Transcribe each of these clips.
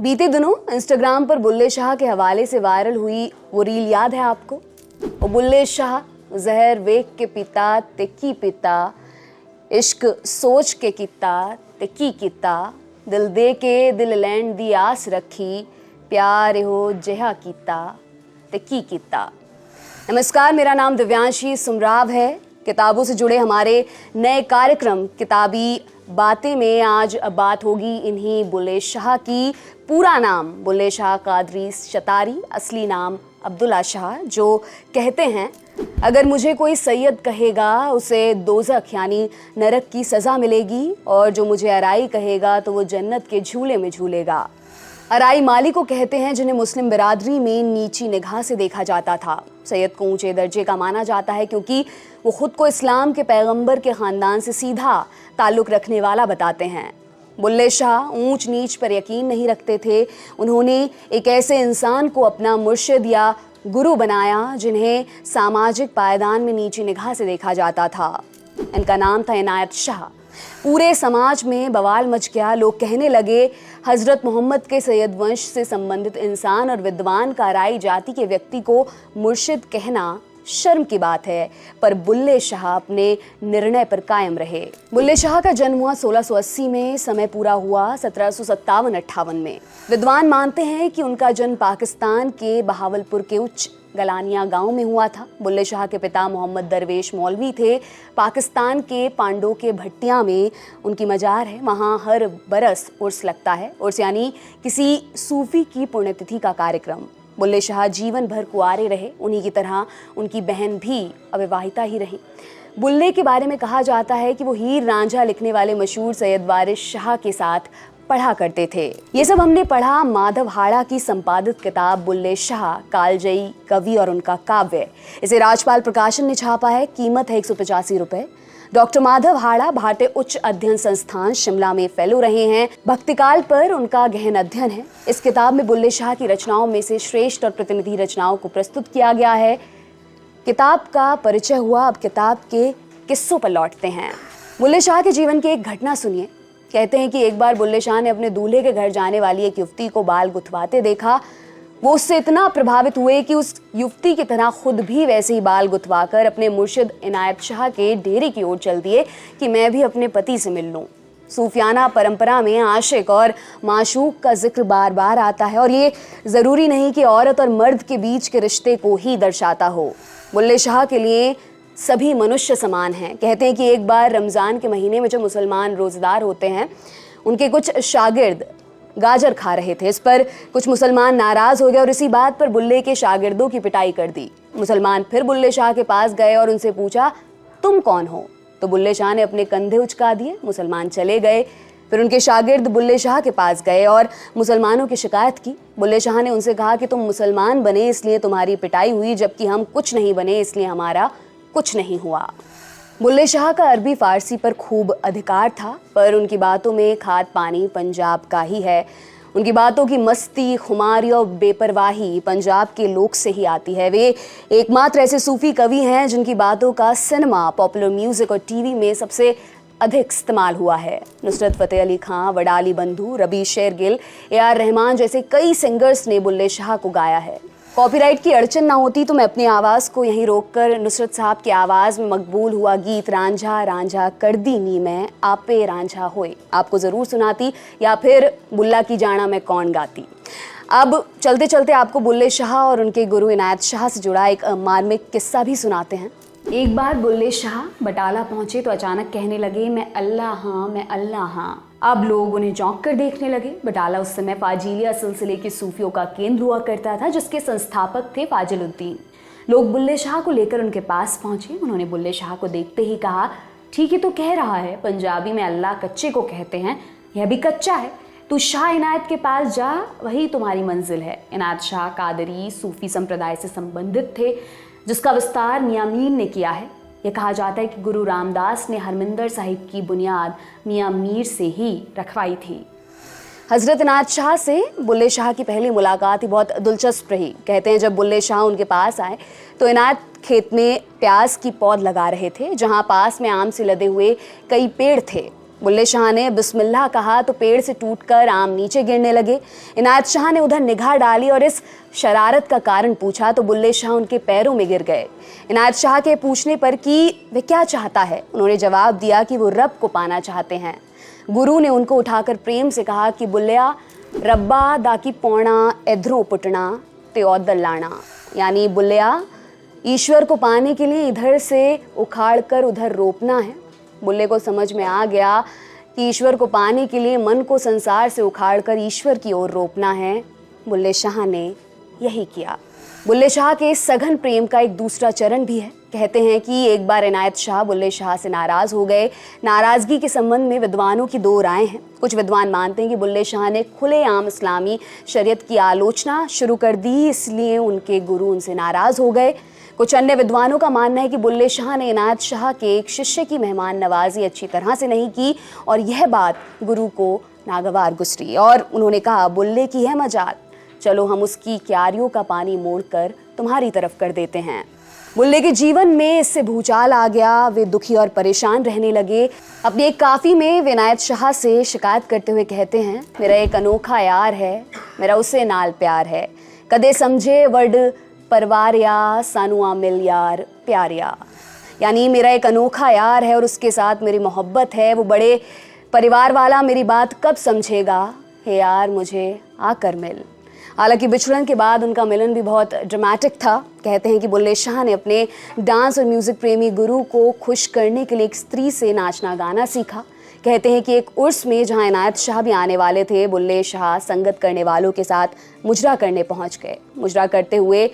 बीते दिनों इंस्टाग्राम पर बुल्ले शाह के हवाले से वायरल हुई वो रील याद है आपको? वो बुल्ले शाह जहर वेख के पीता ते की पीता, इश्क सोच के कीता ते की कीता, दिल दे के दिल लैंड दी आस रखी, प्यार हो जिहा कीता ते की कीता। नमस्कार, मेरा नाम दिव्यांशी सुमराव है। किताबों से जुड़े हमारे नए कार्यक्रम किताबी बातें में आज बात होगी इन्हीं बुल्ले शाह की। पूरा नाम बुल्ले शाह कादरी शतारी, असली नाम अब्दुल्ला शाह, जो कहते हैं अगर मुझे कोई सैयद कहेगा उसे दोज़ख यानी नरक की सज़ा मिलेगी, और जो मुझे अराई कहेगा तो वो जन्नत के झूले में झूलेगा। अराई माली को कहते हैं जिन्हें मुस्लिम बिरादरी में नीची निगाह से देखा जाता था। सैयद को ऊंचे दर्जे का माना जाता है क्योंकि वो खुद को इस्लाम के पैगंबर के ख़ानदान से सीधा ताल्लुक़ रखने वाला बताते हैं। बुल्ले शाह ऊंच नीच पर यकीन नहीं रखते थे। उन्होंने एक ऐसे इंसान को अपना मुर्शिद या गुरु बनाया जिन्हें सामाजिक पायदान में नीची निगाह से देखा जाता था। इनका नाम था इनायत शाह। पूरे समाज में बवाल मच गया। लोग कहने लगे हज़रत मोहम्मद के सैयद वंश से संबंधित इंसान और विद्वान का अराई जाति के व्यक्ति को मुर्शिद कहना शर्म की बात है, पर बुल्ले शाह अपने निर्णय पर कायम रहे। बुल्ले शाह का जन्म हुआ 1680 में, समय पूरा हुआ 1757-58 में। विद्वान मानते हैं कि उनका जन्म पाकिस्तान के बहावलपुर के उच्च गलानिया गांव में हुआ था। बुल्ले शाह के पिता मोहम्मद दरवेश मौलवी थे। पाकिस्तान के पांडो के भट्टिया में उनकी मजार है। वहाँ हर बरस उर्स लगता है। उर्स यानी किसी सूफी की पुण्यतिथि का कार्यक्रम। बुल्ले शाह जीवन भर कुंवारे रहे। उन्हीं की तरह उनकी बहन भी अविवाहिता ही रही। बुल्ले के बारे में कहा जाता है कि वो हीर रांझा लिखने वाले मशहूर सैयद वारिस शाह के साथ पढ़ा करते थे। ये सब हमने पढ़ा माधव हाड़ा की संपादित किताब बुल्ले शाह, कालजयी कवि और उनका काव्य। इसे राजपाल प्रकाशन ने छापा है। कीमत है 185 रुपए। डॉक्टर माधव हाड़ा भारतीय उच्च अध्ययन संस्थान शिमला में फेलो रहे हैं। भक्तिकाल पर उनका गहन अध्ययन है। इस किताब में बुल्ले शाह की रचनाओं में से श्रेष्ठ और प्रतिनिधि रचनाओं को प्रस्तुत किया गया है। किताब का परिचय हुआ, अब किताब के किस्सों पर लौटते हैं। बुल्ले शाह के जीवन की एक घटना सुनिए। कहते हैं कि एक बार बुल्ले शाह ने अपने दूल्हे के घर जाने वाली एक युवती को बाल गुथवाते देखा। वो उससे इतना प्रभावित हुए कि उस युवती की तरह खुद भी वैसे ही बाल गुथवाकर अपने मुर्शिद इनायत शाह के डेरे की ओर चल दिए कि मैं भी अपने पति से मिल लूं। सूफियाना परंपरा में आशिक और माशूक का जिक्र बार बार आता है, और ये ज़रूरी नहीं कि औरत और मर्द के बीच के रिश्ते को ही दर्शाता हो। बुल्ले शाह के लिए सभी मनुष्य समान हैं। कहते हैं कि एक बार रमज़ान के महीने में जो मुसलमान रोज़ेदार होते हैं, उनके कुछ शागिर्द गाजर खा रहे थे। इस पर कुछ मुसलमान नाराज़ हो गए और इसी बात पर बुल्ले के शागिर्दों की पिटाई कर दी। मुसलमान फिर बुल्ले शाह के पास गए और उनसे पूछा, तुम कौन हो? तो बुल्ले शाह ने अपने कंधे उचका दिए। मुसलमान चले गए। फिर उनके शागिर्द बुल्ले शाह के पास गए और मुसलमानों की शिकायत की। बुल्ले शाह ने उनसे कहा कि तुम मुसलमान बने इसलिए तुम्हारी पिटाई हुई, जबकि हम कुछ नहीं बने इसलिए हमारा कुछ नहीं हुआ। बुल्ले शाह का अरबी फारसी पर खूब अधिकार था, पर उनकी बातों में खाद पानी पंजाब का ही है। उनकी बातों की मस्ती, खुमारी और बेपरवाही पंजाब के लोग से ही आती है। वे एकमात्र ऐसे सूफी कवि हैं जिनकी बातों का सिनेमा, पॉपुलर म्यूजिक और टीवी में सबसे अधिक इस्तेमाल हुआ है। नुसरत फ़तेह अली खां, वडाली बंधु, रबी शेर गिल, ए.आर. रहमान जैसे कई सिंगर्स ने बुल्ले शाह को गाया है। कॉपीराइट की अड़चन ना होती तो मैं अपनी आवाज़ को यहीं रोककर नुसरत साहब की आवाज़ में मकबूल हुआ गीत रांझा रांझा कर दी नी मैं आपे रांझा होए आपको ज़रूर सुनाती, या फिर बुल्ला की जाना मैं कौन गाती। अब चलते चलते आपको बुल्ले शाह और उनके गुरु इनायत शाह से जुड़ा एक मार्मिक किस्सा भी सुनाते हैं। एक बार बुल्ले शाह बटाला पहुंचे तो अचानक कहने लगे, मैं अल्लाह हाँ, मैं अल्लाह हाँ। अब लोग उन्हें चौंक कर देखने लगे। बटाला उस समय फाजिलिया सिलसिले के सूफियों का केंद्र हुआ करता था, जिसके संस्थापक थे फाजिलुद्दीन। लोग बुल्ले शाह को लेकर उनके पास पहुंचे। उन्होंने बुल्ले शाह को देखते ही कहा, ठीक है तो कह रहा है, पंजाबी में अल्लाह कच्चे को कहते हैं, यह भी कच्चा है। तू शाह इनायत के पास जा, वही तुम्हारी मंजिल है। इनायत शाह कादरी सूफी संप्रदाय से संबंधित थे, जिसका विस्तार मियां मीर ने किया है। यह कहा जाता है कि गुरु रामदास ने हरमिंदर साहिब की बुनियाद मियां मीर से ही रखवाई थी। हज़रत इनायत शाह से बुल्ले शाह की पहली मुलाकात ही बहुत दिलचस्प रही। कहते हैं जब बुल्ले शाह उनके पास आए तो इनायत खेत में प्याज की पौध लगा रहे थे, जहां पास में आम से लदे हुए कई पेड़ थे। बुल्ले शाह ने बिस्मिल्लाह कहा तो पेड़ से टूटकर आम नीचे गिरने लगे। इनायत शाह ने उधर निगाह डाली और इस शरारत का कारण पूछा तो बुल्ले शाह उनके पैरों में गिर गए। इनायत शाह के पूछने पर कि वे क्या चाहता है, उन्होंने जवाब दिया कि वो रब को पाना चाहते हैं। गुरु ने उनको उठाकर प्रेम से कहा कि बुल्लिया रब्बा दा की पौना इधरों पुटना ते उधर लाना, यानी बुल्लिया ईश्वर को पाने के लिए इधर से उखाड़ कर उधर रोपना है। बुल्ले को समझ में आ गया कि ईश्वर को पाने के लिए मन को संसार से उखाड़ कर ईश्वर की ओर रोपना है। बुल्ले शाह ने यही किया। बुल्ले शाह के इस सघन प्रेम का एक दूसरा चरण भी है। कहते हैं कि एक बार इनायत शाह बुल्ले शाह से नाराज हो गए। नाराजगी के संबंध में विद्वानों की दो राय हैं। कुछ विद्वान मानते हैं कि बुल्ले शाह ने खुलेआम इस्लामी शरीयत की आलोचना शुरू कर दी, इसलिए उनके गुरु उनसे नाराज हो गए। कुछ अन्य विद्वानों का मानना है कि बुल्ले शाह ने इनायत शाह के एक शिष्य की मेहमान नवाजी अच्छी तरह से नहीं की और यह बात गुरु को नागवार गुजरी और उन्होंने कहा, बुल्ले की है मजाल, चलो हम उसकी क्यारियों का पानी मोड़कर तुम्हारी तरफ कर देते हैं। बुल्ले के जीवन में इससे भूचाल आ गया। वे दुखी और परेशान रहने लगे। अपनी एक काफ़ी में वे इनायत शाह से शिकायत करते हुए कहते हैं, मेरा एक अनोखा यार है, मेरा उससे नाल प्यार है, कदे समझे वर्ड परवारिया सानुआ मिल यार प्यारिया, यानी मेरा एक अनोखा यार है और उसके साथ मेरी मोहब्बत है, वो बड़े परिवार वाला मेरी बात कब समझेगा, हे यार मुझे आकर मिल। हालांकि बिछड़न के बाद उनका मिलन भी बहुत ड्रामेटिक था। कहते हैं कि बुल्ले शाह ने अपने डांस और म्यूज़िक प्रेमी गुरु को खुश करने के लिए एक स्त्री से नाचना गाना सीखा। कहते हैं कि एक उर्स में जहां इनायत शाह भी आने वाले थे, बुल्ले शाह संगत करने वालों के साथ मुजरा करने पहुंच गए। मुजरा करते हुए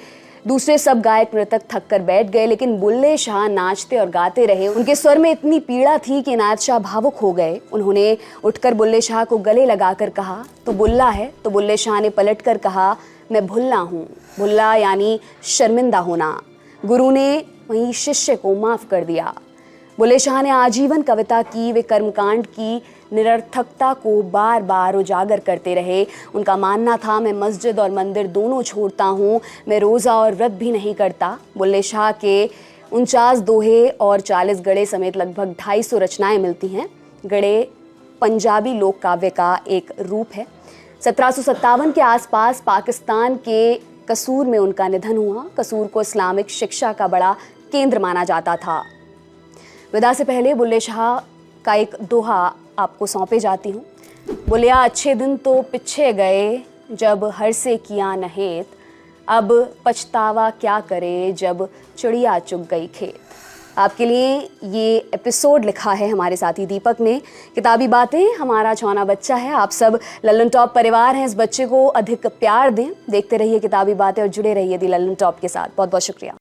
दूसरे सब गायक नृतक थक कर बैठ गए, लेकिन बुल्ले शाह नाचते और गाते रहे। उनके स्वर में इतनी पीड़ा थी कि इनायत शाह भावुक हो गए। उन्होंने उठकर बुल्ले शाह को गले लगाकर कहा, तो बुल्ला है? तो बुल्ले शाह ने पलटकर कहा, मैं भुल्ला हूँ। भुल्ला यानी शर्मिंदा होना। गुरु ने वहीं शिष्य को माफ कर दिया। बुल्ले शाह ने आजीवन कविता की। वे कर्मकांड की निरर्थकता को बार बार उजागर करते रहे। उनका मानना था, मैं मस्जिद और मंदिर दोनों छोड़ता हूँ, मैं रोज़ा और व्रत भी नहीं करता। बुल्ले शाह के 49 दोहे और 40 गड़े समेत लगभग 250 रचनाएं मिलती हैं। गड़े पंजाबी लोक काव्य का एक रूप है। 1757 के आसपास पाकिस्तान के कसूर में उनका निधन हुआ। कसूर को इस्लामिक शिक्षा का बड़ा केंद्र माना जाता था। विदा से पहले बुल्ले शाह का एक दोहा आपको सौंपे जाती हूँ। बोलिया अच्छे दिन तो पिछे गए, जब हर से किया नहेत, अब पछतावा क्या करे जब चिड़िया चुग गई खेत। आपके लिए ये एपिसोड लिखा है हमारे साथी दीपक ने। किताबी बातें हमारा छौना बच्चा है। आप सब लल्लन टॉप परिवार हैं। इस बच्चे को अधिक प्यार दें। देखते रहिए किताबी बातें और जुड़े रहिए दी लल्लन टॉप के साथ। बहुत बहुत शुक्रिया।